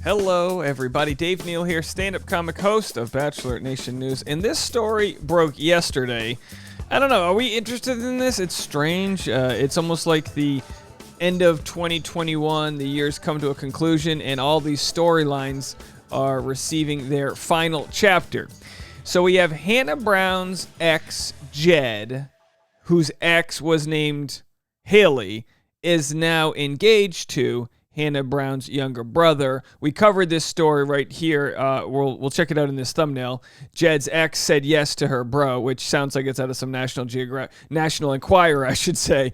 Hello, everybody. Dave Neal here, stand-up comic host of Bachelorette Nation News. And this story broke yesterday. I don't know. Are we interested in this? It's strange. It's almost like the end of 2021. The year's come to a conclusion, and all these storylines are receiving their final chapter. So we have Hannah Brown's ex, Jed, whose ex was named Haley, is now engaged to Hannah Brown's younger brother. We covered this story right here. We'll check it out in this thumbnail. Jed's ex said yes to her bro, which sounds like it's out of some National Enquirer, I should say,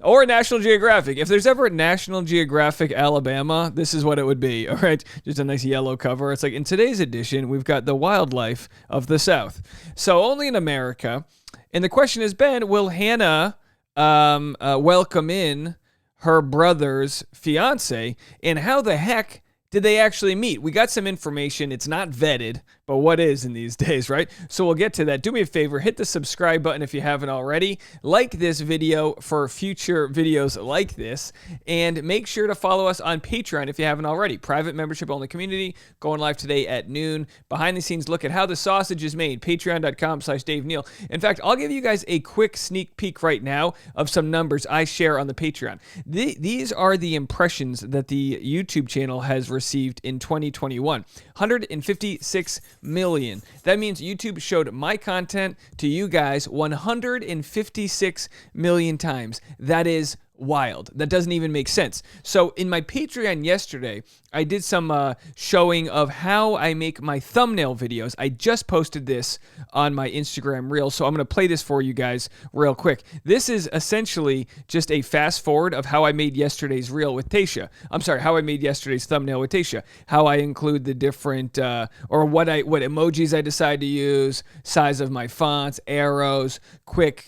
or National Geographic. If there's ever a National Geographic Alabama, this is what it would be. All right, just a nice yellow cover. It's like in today's edition, we've got the wildlife of the South. So only in America. And the question has been, will Hannah welcome in her brother's fiance, and how the heck did they actually meet? We got some information. It's not vetted, but what is in these days, right? So we'll get to that. Do me a favor, hit the subscribe button if you haven't already. Like this video for future videos like this, and make sure to follow us on Patreon if you haven't already. Private membership only community, going live today at noon. Behind the scenes look at how the sausage is made, patreon.com/Dave Neal. In fact, I'll give you guys a quick sneak peek right now of some numbers I share on the Patreon. These are the impressions that the YouTube channel has received in 2021. 156 million. That means YouTube showed my content to you guys 156 million times. That is wild. That doesn't even make sense. So in my Patreon yesterday, I did some showing of how I make my thumbnail videos. I just posted this on my Instagram reel, so I'm going to play this for you guys real quick. This is essentially just a fast forward of how I made yesterday's reel with Tasha. I'm sorry, how I made yesterday's thumbnail with Tasha. How I include the different, or what emojis I decide to use, size of my fonts, arrows, quick,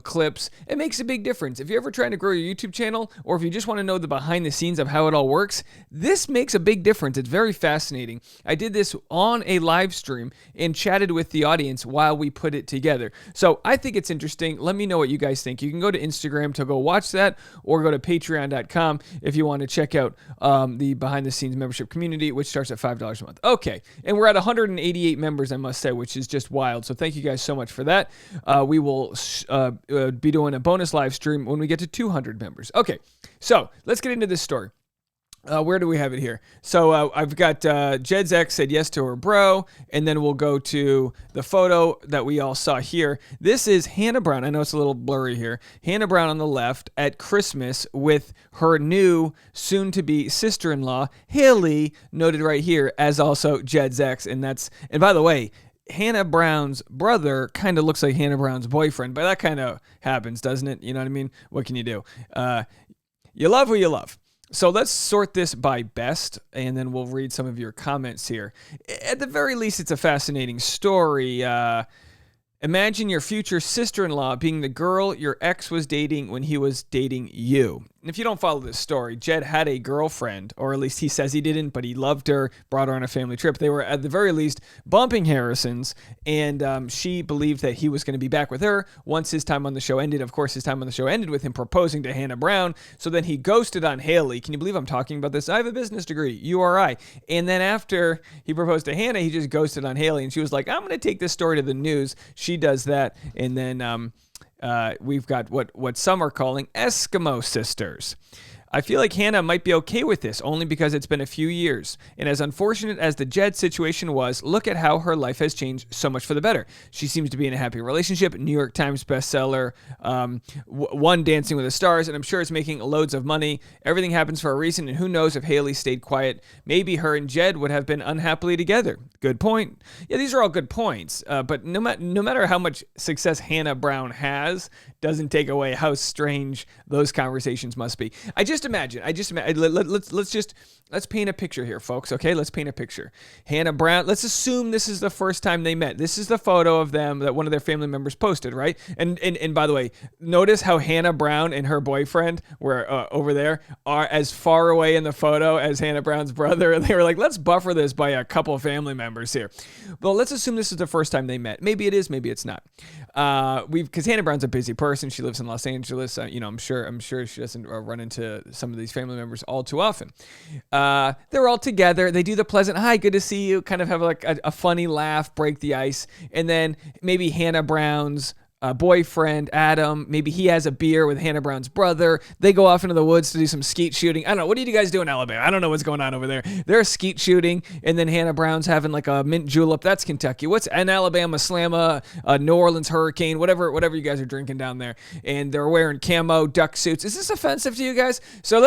clips. It makes a big difference. If you're ever trying to grow your YouTube channel, or if you just want to know the behind the scenes of how it all works, this makes a big difference. It's very fascinating. I did this on a live stream and chatted with the audience while we put it together. So I think it's interesting. Let me know what you guys think. You can go to Instagram to go watch that, or go to patreon.com if you want to check out the behind the scenes membership community, which starts at $5 a month. Okay, and we're at 188 members, I must say, which is just wild. So thank you guys so much for that. We will be doing a bonus live stream when we get to 200 members. Okay, so let's get into this story. Where do we have it here? So I've got Jed's ex said yes to her bro, and then we'll go to the photo that we all saw here. This is Hannah Brown. I know it's a little blurry here. Hannah Brown on the left at Christmas with her new soon-to-be sister-in-law, Haley, noted right here as also Jed's ex. And by the way, Hannah Brown's brother kind of looks like Hannah Brown's boyfriend, but that kind of happens, doesn't it? You know what I mean? What can you do? You love who you love. So let's sort this by best, and then we'll read some of your comments here. At the very least, it's a fascinating story. Imagine your future sister-in-law being the girl your ex was dating when he was dating you. And if you don't follow this story, Jed had a girlfriend, or at least he says he didn't, but he loved her, brought her on a family trip. They were, at the very least, bumping Harrison's, and she believed that he was going to be back with her once his time on the show ended. Of course, his time on the show ended with him proposing to Hannah Brown, so then he ghosted on Haley. Can you believe I'm talking about this? I have a business degree, URI. And then after he proposed to Hannah, he just ghosted on Haley, and she was like, I'm going to take this story to the news. She does that, and then we've got what some are calling Eskimo sisters. I feel like Hannah might be okay with this, only because it's been a few years. And as unfortunate as the Jed situation was, look at how her life has changed so much for the better. She seems to be in a happy relationship, New York Times bestseller, won Dancing with the Stars, and I'm sure it's making loads of money. Everything happens for a reason, and who knows if Haley stayed quiet, maybe her and Jed would have been unhappily together. Good point. Yeah, these are all good points, but no matter how much success Hannah Brown has, doesn't take away how strange those conversations must be. Let's paint a picture here, folks, okay? Let's paint a picture. Hannah Brown, let's assume this is the first time they met. This is the photo of them that one of their family members posted, right? And by the way, notice how Hannah Brown and her boyfriend were over there are as far away in the photo as Hannah Brown's brother. They were like, let's buffer this by a couple of family members here. Well, let's assume this is the first time they met. Maybe it is, maybe it's not. Because Hannah Brown's a busy person. She lives in Los Angeles. I'm sure she doesn't run into some of these family members all too often. They're all together. They do the pleasant, hi, good to see you, kind of have like a funny laugh, break the ice. And then maybe Hannah Brown's boyfriend, Adam, maybe he has a beer with Hannah Brown's brother. They go off into the woods to do some skeet shooting. I don't know. What do you guys do in Alabama? I don't know what's going on over there. They're skeet shooting, and then Hannah Brown's having like a mint julep. That's Kentucky. What's an Alabama Slamma, New Orleans Hurricane, whatever you guys are drinking down there. And they're wearing camo duck suits. Is this offensive to you guys? So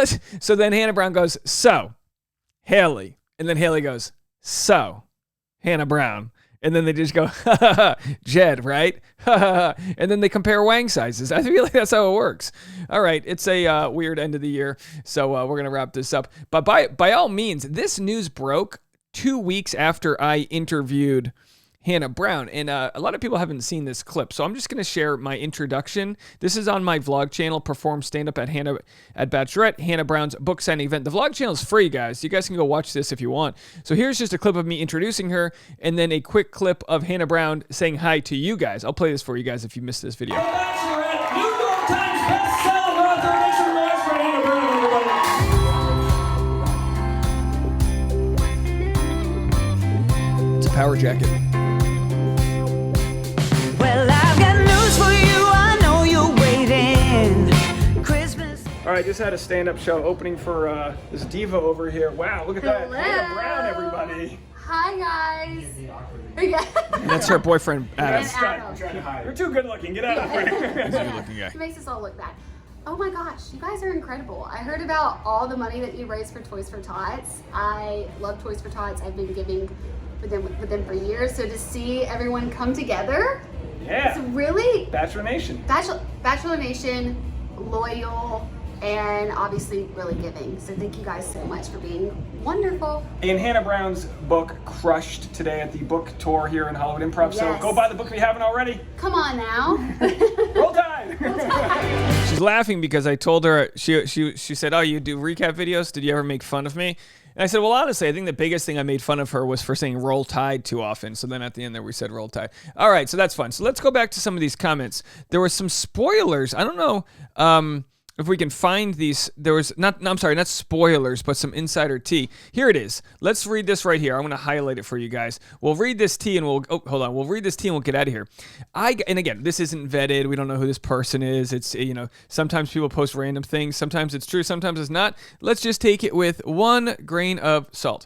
then Hannah Brown goes, so, Haley. And then Haley goes, so, Hannah Brown. And then they just go, ha, ha, ha, Jed, right? Ha, ha, ha. And then they compare wang sizes. I feel like that's how it works. All right, it's a weird end of the year, so we're going to wrap this up. But by all means, this news broke 2 weeks after I interviewed Hannah Brown, and a lot of people haven't seen this clip, so I'm just going to share my introduction. This is on my vlog channel, Perform Stand-Up at Bachelorette, Hannah Brown's book signing event. The vlog channel is free, guys. You guys can go watch this if you want. So here's just a clip of me introducing her, and then a quick clip of Hannah Brown saying hi to you guys. I'll play this for you guys if you missed this video. Bachelorette, New York Times bestseller author. Make some noise for Hannah Brown, everybody. It's a power jacket. All right, just had a stand-up show opening for this diva over here. Wow, look at that. Hello. Hannah Brown, everybody. Hi, guys. And that's her boyfriend, Adam. Adam. You're too good looking. Get out of here. He's a good looking guy. He makes us all look bad. Oh my gosh, you guys are incredible. I heard about all the money that you raised for Toys for Tots. I love Toys for Tots. I've been giving with them for years. So to see everyone come together, Yeah. it's really Bachelor Nation. Bachelor Nation, loyal, and obviously really giving. So thank you guys so much for being wonderful. And Hannah Brown's book crushed today at the book tour here in Hollywood Improv. So Yes. go buy the book if you haven't already. Come on now. Roll Tide! She's laughing because I told her, she said, oh, you do recap videos? Did you ever make fun of me? And I said, well, honestly, I think the biggest thing I made fun of her was for saying Roll Tide too often. So then at the end there we said Roll Tide. All right, so that's fun. So let's go back to some of these comments. There were some spoilers. I don't know if we can find these. There was not spoilers, but some insider tea. Here it is. Let's read this right here. I'm going to highlight it for you guys. We'll read this tea and we'll read this tea and we'll get out of here. And again, this isn't vetted. We don't know who this person is. It's, sometimes people post random things. Sometimes it's true. Sometimes it's not. Let's just take it with 1 grain of salt.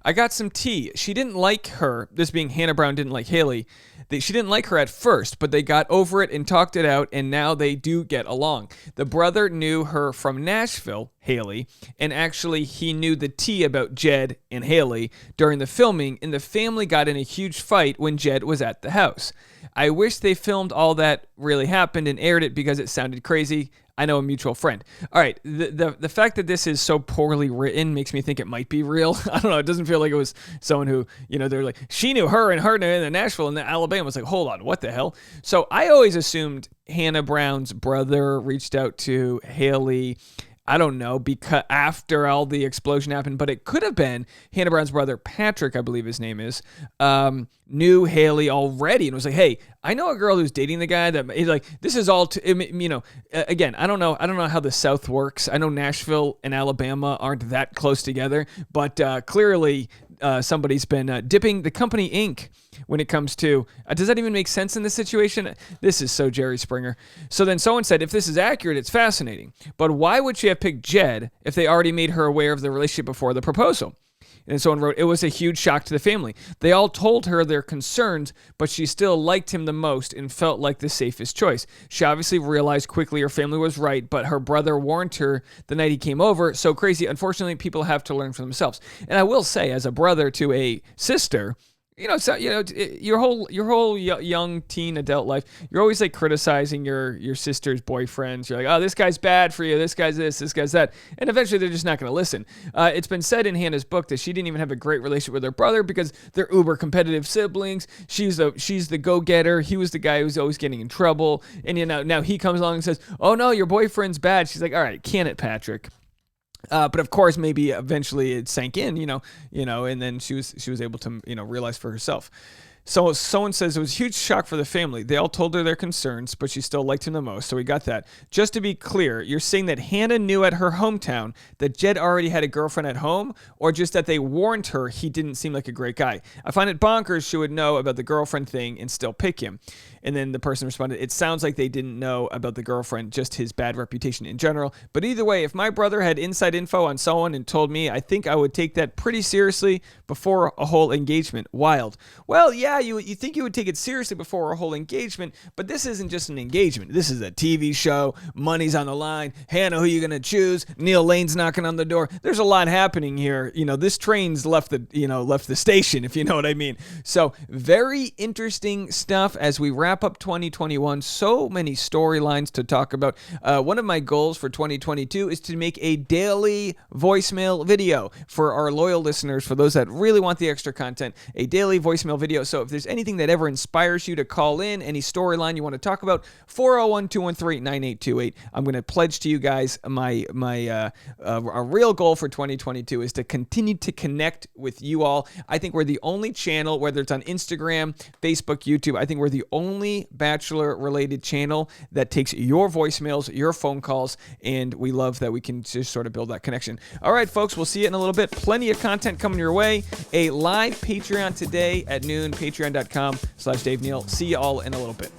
I got some tea. She didn't like her. This being Hannah Brown didn't like Haley. She didn't like her at first, but they got over it and talked it out, and now they do get along. The brother knew her from Nashville, Haley, and actually he knew the tea about Jed and Haley during the filming, and the family got in a huge fight when Jed was at the house. I wish they filmed all that really happened and aired it because it sounded crazy. I know a mutual friend. All right, the fact that this is so poorly written makes me think it might be real. I don't know. It doesn't feel like it was someone who, they're like, she knew her and her in Nashville and Alabama. Was like, hold on, what the hell? So I always assumed Hannah Brown's brother reached out to Haley. I don't know, because after all the explosion happened, but it could have been Hannah Brown's brother, Patrick, I believe his name is, knew Haley already and was like, hey, I know a girl who's dating the guy that he's like, this is all, again, I don't know how the South works. I know Nashville and Alabama aren't that close together, but clearly somebody's been dipping the company ink when it comes to, does that even make sense in this situation? This is so Jerry Springer. So then someone said, if this is accurate, it's fascinating. But why would she have picked Jed if they already made her aware of the relationship before the proposal? And someone wrote, it was a huge shock to the family. They all told her their concerns, but she still liked him the most and felt like the safest choice. She obviously realized quickly her family was right, but her brother warned her the night he came over. So crazy. Unfortunately, people have to learn for themselves. And I will say, as a brother to a sister, your whole young teen adult life, you're always like criticizing your sister's boyfriends. You're like, oh, this guy's bad for you. This guy's this guy's that. And eventually they're just not going to listen. It's been said in Hannah's book that she didn't even have a great relationship with her brother because they're uber competitive siblings. She's the go-getter. He was the guy who was always getting in trouble. And now he comes along and says, oh no, your boyfriend's bad. She's like, all right, can it, Patrick? But of course, maybe eventually it sank in, and then she was able to, realize for herself. So someone says it was a huge shock for the family. They all told her their concerns, but she still liked him the most, so we got that. Just to be clear, you're saying that Hannah knew at her hometown that Jed already had a girlfriend at home, or just that they warned her he didn't seem like a great guy? I find it bonkers she would know about the girlfriend thing and still pick him. And then the person responded, it sounds like they didn't know about the girlfriend, just his bad reputation in general. But either way, if my brother had inside info on someone and told me, I think I would take that pretty seriously before a whole engagement. Wild. Well, yeah, you think you would take it seriously before a whole engagement, but this isn't just an engagement. This is a TV show. Money's on the line. Hannah, who are you going to choose? Neal Lane's knocking on the door. There's a lot happening here. This train's left the station, if you know what I mean. So very interesting stuff as we wrap up 2021. So many storylines to talk about. One of my goals for 2022 is to make a daily voicemail video for our loyal listeners, for those that really want the extra content, a daily voicemail video. So if there's anything that ever inspires you to call in, any storyline you want to talk about, 401-213-9828. I'm going to pledge to you guys my a real goal for 2022 is to continue to connect with you all. I think we're the only channel, whether it's on Instagram, Facebook, YouTube, I think we're the only Bachelor-related channel that takes your voicemails, your phone calls, and we love that we can just sort of build that connection. All right, folks, we'll see you in a little bit. Plenty of content coming your way. A live Patreon today at noon, patreon.com/Dave Neal. See you all in a little bit.